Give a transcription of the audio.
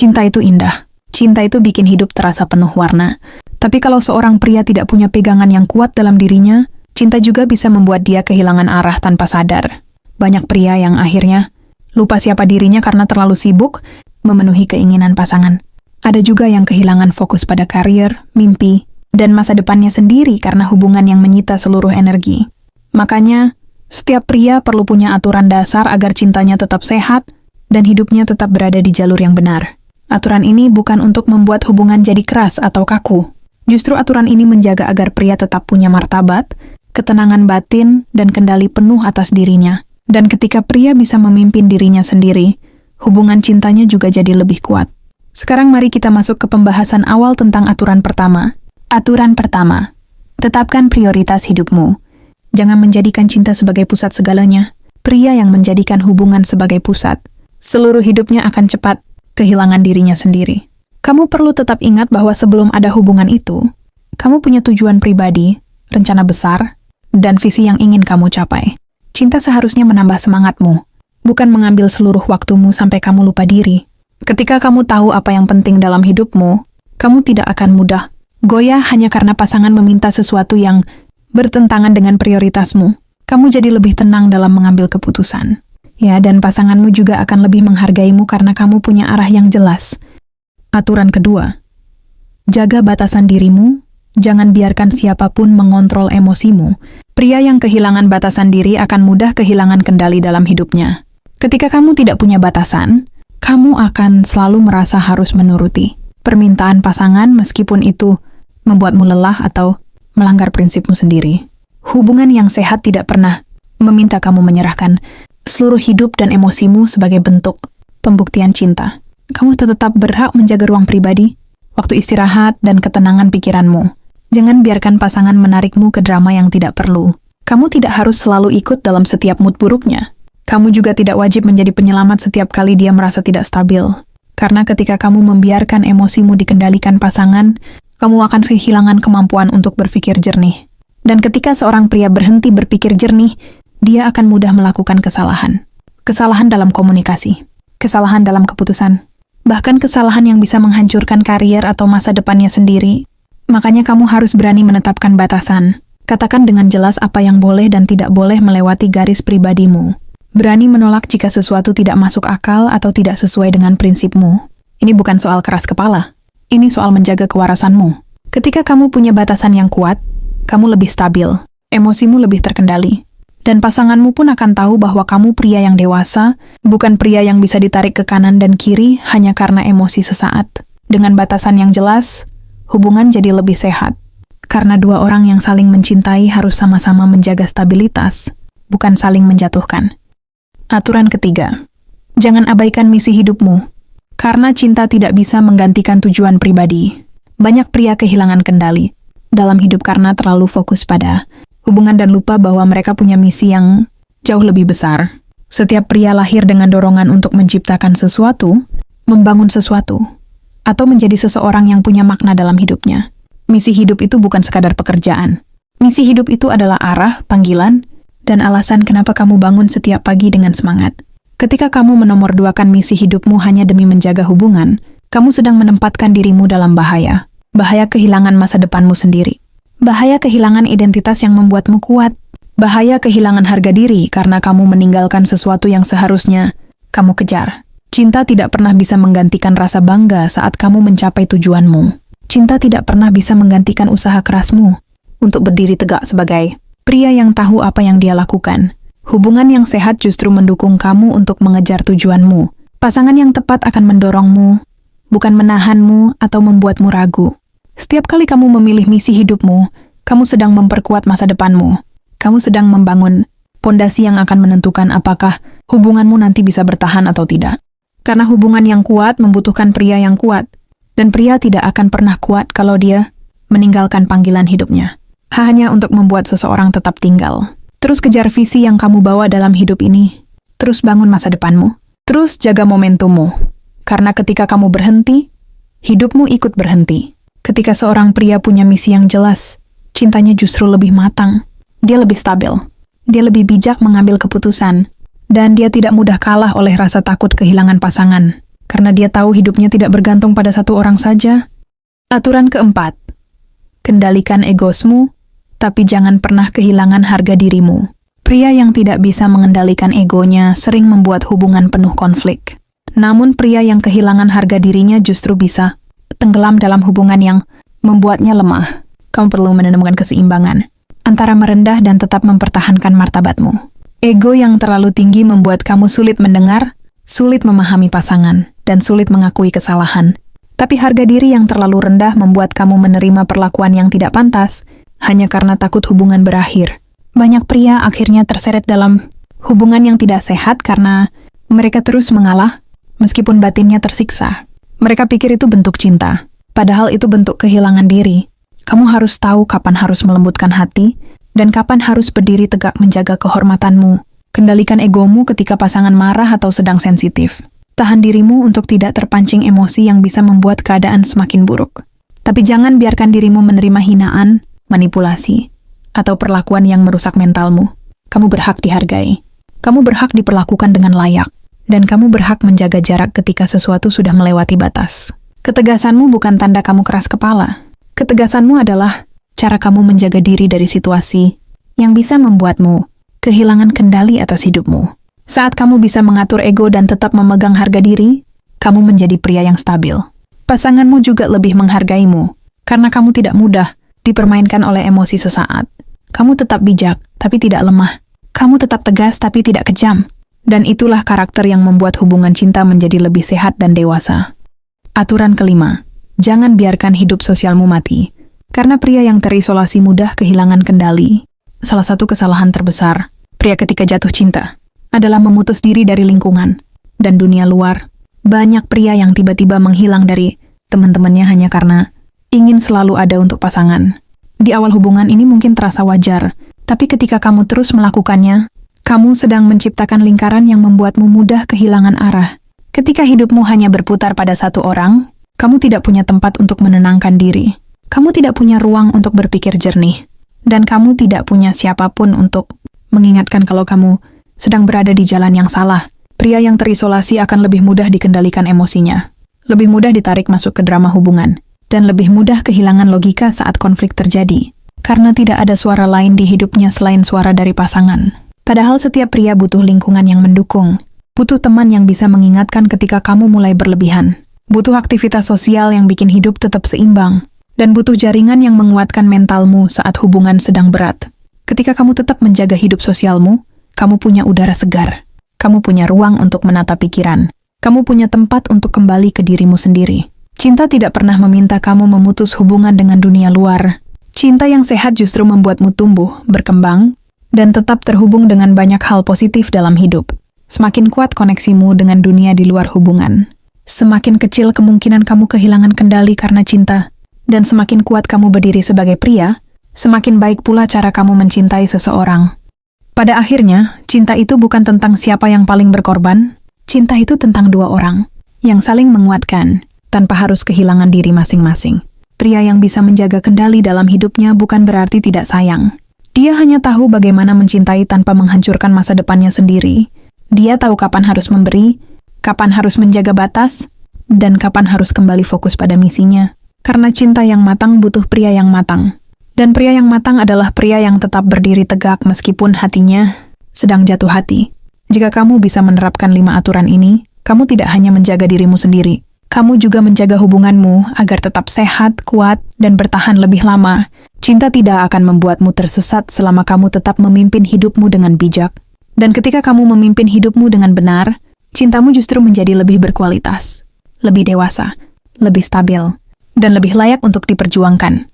Cinta itu indah. Cinta itu bikin hidup terasa penuh warna. Tapi kalau seorang pria tidak punya pegangan yang kuat dalam dirinya, cinta juga bisa membuat dia kehilangan arah tanpa sadar. Banyak pria yang akhirnya lupa siapa dirinya karena terlalu sibuk memenuhi keinginan pasangan. Ada juga yang kehilangan fokus pada karir, mimpi, dan masa depannya sendiri karena hubungan yang menyita seluruh energi. Makanya, setiap pria perlu punya aturan dasar agar cintanya tetap sehat dan hidupnya tetap berada di jalur yang benar. Aturan ini bukan untuk membuat hubungan jadi keras atau kaku. Justru aturan ini menjaga agar pria tetap punya martabat, ketenangan batin, dan kendali penuh atas dirinya. Dan ketika pria bisa memimpin dirinya sendiri, hubungan cintanya juga jadi lebih kuat. Sekarang mari kita masuk ke pembahasan awal tentang aturan pertama. Aturan pertama, tetapkan prioritas hidupmu. Jangan menjadikan cinta sebagai pusat segalanya. Pria yang menjadikan hubungan sebagai pusat, seluruh hidupnya akan cepat kehilangan dirinya sendiri. Kamu perlu tetap ingat bahwa sebelum ada hubungan itu, kamu punya tujuan pribadi, rencana besar, dan visi yang ingin kamu capai. Cinta seharusnya menambah semangatmu, bukan mengambil seluruh waktumu sampai kamu lupa diri. Ketika kamu tahu apa yang penting dalam hidupmu, kamu tidak akan mudah goyah hanya karena pasangan meminta sesuatu yang bertentangan dengan prioritasmu. Kamu jadi lebih tenang dalam mengambil keputusan. Ya, dan pasanganmu juga akan lebih menghargaimu karena kamu punya arah yang jelas. Aturan kedua, jaga batasan dirimu, jangan biarkan siapapun mengontrol emosimu. Pria yang kehilangan batasan diri akan mudah kehilangan kendali dalam hidupnya. Ketika kamu tidak punya batasan, kamu akan selalu merasa harus menuruti permintaan pasangan meskipun itu membuatmu lelah atau melanggar prinsipmu sendiri. Hubungan yang sehat tidak pernah meminta kamu menyerahkan seluruh hidup dan emosimu sebagai bentuk pembuktian cinta. Kamu tetap berhak menjaga ruang pribadi, waktu istirahat, dan ketenangan pikiranmu. Jangan biarkan pasangan menarikmu ke drama yang tidak perlu. Kamu tidak harus selalu ikut dalam setiap mood buruknya. Kamu juga tidak wajib menjadi penyelamat setiap kali dia merasa tidak stabil. Karena ketika kamu membiarkan emosimu dikendalikan pasangan, kamu akan kehilangan kemampuan untuk berpikir jernih. Dan ketika seorang pria berhenti berpikir jernih, dia akan mudah melakukan kesalahan. Kesalahan dalam komunikasi, kesalahan dalam keputusan, bahkan kesalahan yang bisa menghancurkan karier atau masa depannya sendiri. Makanya kamu harus berani menetapkan batasan. Katakan dengan jelas apa yang boleh dan tidak boleh melewati garis pribadimu. Berani menolak jika sesuatu tidak masuk akal atau tidak sesuai dengan prinsipmu. Ini bukan soal keras kepala. Ini soal menjaga kewarasanmu. Ketika kamu punya batasan yang kuat, kamu lebih stabil, emosimu lebih terkendali. Dan pasanganmu pun akan tahu bahwa kamu pria yang dewasa, bukan pria yang bisa ditarik ke kanan dan kiri hanya karena emosi sesaat. Dengan batasan yang jelas, hubungan jadi lebih sehat. Karena dua orang yang saling mencintai harus sama-sama menjaga stabilitas, bukan saling menjatuhkan. Aturan ketiga, jangan abaikan misi hidupmu. Karena cinta tidak bisa menggantikan tujuan pribadi. Banyak pria kehilangan kendali dalam hidup karena terlalu fokus pada hubungan dan lupa bahwa mereka punya misi yang jauh lebih besar. Setiap pria lahir dengan dorongan untuk menciptakan sesuatu, membangun sesuatu, atau menjadi seseorang yang punya makna dalam hidupnya. Misi hidup itu bukan sekadar pekerjaan. Misi hidup itu adalah arah, panggilan, dan alasan kenapa kamu bangun setiap pagi dengan semangat. Ketika kamu menomorduakan misi hidupmu hanya demi menjaga hubungan, kamu sedang menempatkan dirimu dalam bahaya. Bahaya kehilangan masa depanmu sendiri. Bahaya kehilangan identitas yang membuatmu kuat. Bahaya kehilangan harga diri karena kamu meninggalkan sesuatu yang seharusnya kamu kejar. Cinta tidak pernah bisa menggantikan rasa bangga saat kamu mencapai tujuanmu. Cinta tidak pernah bisa menggantikan usaha kerasmu untuk berdiri tegak sebagai pria yang tahu apa yang dia lakukan. Hubungan yang sehat justru mendukung kamu untuk mengejar tujuanmu. Pasangan yang tepat akan mendorongmu, bukan menahanmu atau membuatmu ragu. Setiap kali kamu memilih misi hidupmu, kamu sedang memperkuat masa depanmu. Kamu sedang membangun pondasi yang akan menentukan apakah hubunganmu nanti bisa bertahan atau tidak. Karena hubungan yang kuat membutuhkan pria yang kuat, dan pria tidak akan pernah kuat kalau dia meninggalkan panggilan hidupnya. Hanya untuk membuat seseorang tetap tinggal. Terus kejar visi yang kamu bawa dalam hidup ini. Terus bangun masa depanmu. Terus jaga momentummu. Karena ketika kamu berhenti, hidupmu ikut berhenti. Ketika seorang pria punya misi yang jelas, cintanya justru lebih matang. Dia lebih stabil. Dia lebih bijak mengambil keputusan. Dan dia tidak mudah kalah oleh rasa takut kehilangan pasangan. karena dia tahu hidupnya tidak bergantung pada satu orang saja. Aturan keempat, kendalikan egosmu, tapi jangan pernah kehilangan harga dirimu. Pria yang tidak bisa mengendalikan egonya sering membuat hubungan penuh konflik. Namun pria yang kehilangan harga dirinya justru bisa tenggelam dalam hubungan yang membuatnya lemah. Kamu perlu menemukan keseimbangan antara merendah dan tetap mempertahankan martabatmu. Ego yang terlalu tinggi membuat kamu sulit mendengar, sulit memahami pasangan, dan sulit mengakui kesalahan. Tapi harga diri yang terlalu rendah membuat kamu menerima perlakuan yang tidak pantas hanya karena takut hubungan berakhir. Banyak pria akhirnya terseret dalam hubungan yang tidak sehat karena mereka terus mengalah meskipun batinnya tersiksa. Mereka pikir itu bentuk cinta, padahal itu bentuk kehilangan diri. Kamu harus tahu kapan harus melembutkan hati dan kapan harus berdiri tegak menjaga kehormatanmu. Kendalikan egomu ketika pasangan marah atau sedang sensitif. Tahan dirimu untuk tidak terpancing emosi yang bisa membuat keadaan semakin buruk. Tapi jangan biarkan dirimu menerima hinaan, manipulasi, atau perlakuan yang merusak mentalmu. Kamu berhak dihargai. Kamu berhak diperlakukan dengan layak. Dan kamu berhak menjaga jarak ketika sesuatu sudah melewati batas. Ketegasanmu bukan tanda kamu keras kepala. Ketegasanmu adalah cara kamu menjaga diri dari situasi yang bisa membuatmu kehilangan kendali atas hidupmu. Saat kamu bisa mengatur ego dan tetap memegang harga diri, kamu menjadi pria yang stabil. Pasanganmu juga lebih menghargaimu, karena kamu tidak mudah dipermainkan oleh emosi sesaat. Kamu tetap bijak, tapi tidak lemah. Kamu tetap tegas, tapi tidak kejam. Dan itulah karakter yang membuat hubungan cinta menjadi lebih sehat dan dewasa. Aturan kelima, jangan biarkan hidup sosialmu mati. Karena pria yang terisolasi mudah kehilangan kendali. Salah satu kesalahan terbesar pria ketika jatuh cinta adalah memutus diri dari lingkungan dan dunia luar. Banyak pria yang tiba-tiba menghilang dari teman-temannya hanya karena ingin selalu ada untuk pasangan. Di awal hubungan ini mungkin terasa wajar, tapi ketika kamu terus melakukannya, kamu sedang menciptakan lingkaran yang membuatmu mudah kehilangan arah. Ketika hidupmu hanya berputar pada satu orang, kamu tidak punya tempat untuk menenangkan diri. Kamu tidak punya ruang untuk berpikir jernih. Dan kamu tidak punya siapapun untuk mengingatkan kalau kamu sedang berada di jalan yang salah. Pria yang terisolasi akan lebih mudah dikendalikan emosinya. Lebih mudah ditarik masuk ke drama hubungan. Dan lebih mudah kehilangan logika saat konflik terjadi, karena tidak ada suara lain di hidupnya selain suara dari pasangan. Padahal setiap pria butuh lingkungan yang mendukung, butuh teman yang bisa mengingatkan ketika kamu mulai berlebihan, butuh aktivitas sosial yang bikin hidup tetap seimbang, dan butuh jaringan yang menguatkan mentalmu saat hubungan sedang berat. Ketika kamu tetap menjaga hidup sosialmu, kamu punya udara segar, kamu punya ruang untuk menata pikiran, kamu punya tempat untuk kembali ke dirimu sendiri. Cinta tidak pernah meminta kamu memutus hubungan dengan dunia luar. Cinta yang sehat justru membuatmu tumbuh, berkembang, dan tetap terhubung dengan banyak hal positif dalam hidup. Semakin kuat koneksimu dengan dunia di luar hubungan, semakin kecil kemungkinan kamu kehilangan kendali karena cinta. Dan semakin kuat kamu berdiri sebagai pria, semakin baik pula cara kamu mencintai seseorang. Pada akhirnya, cinta itu bukan tentang siapa yang paling berkorban. Cinta itu tentang dua orang yang saling menguatkan, tanpa harus kehilangan diri masing-masing. Pria yang bisa menjaga kendali dalam hidupnya bukan berarti tidak sayang. Dia hanya tahu bagaimana mencintai tanpa menghancurkan masa depannya sendiri. Dia tahu kapan harus memberi, kapan harus menjaga batas, dan kapan harus kembali fokus pada misinya. Karena cinta yang matang butuh pria yang matang. Dan pria yang matang adalah pria yang tetap berdiri tegak meskipun hatinya sedang jatuh hati. Jika kamu bisa menerapkan 5 aturan ini, kamu tidak hanya menjaga dirimu sendiri, kamu juga menjaga hubunganmu agar tetap sehat, kuat, dan bertahan lebih lama. Cinta tidak akan membuatmu tersesat selama kamu tetap memimpin hidupmu dengan bijak. Dan ketika kamu memimpin hidupmu dengan benar, cintamu justru menjadi lebih berkualitas, lebih dewasa, lebih stabil, dan lebih layak untuk diperjuangkan.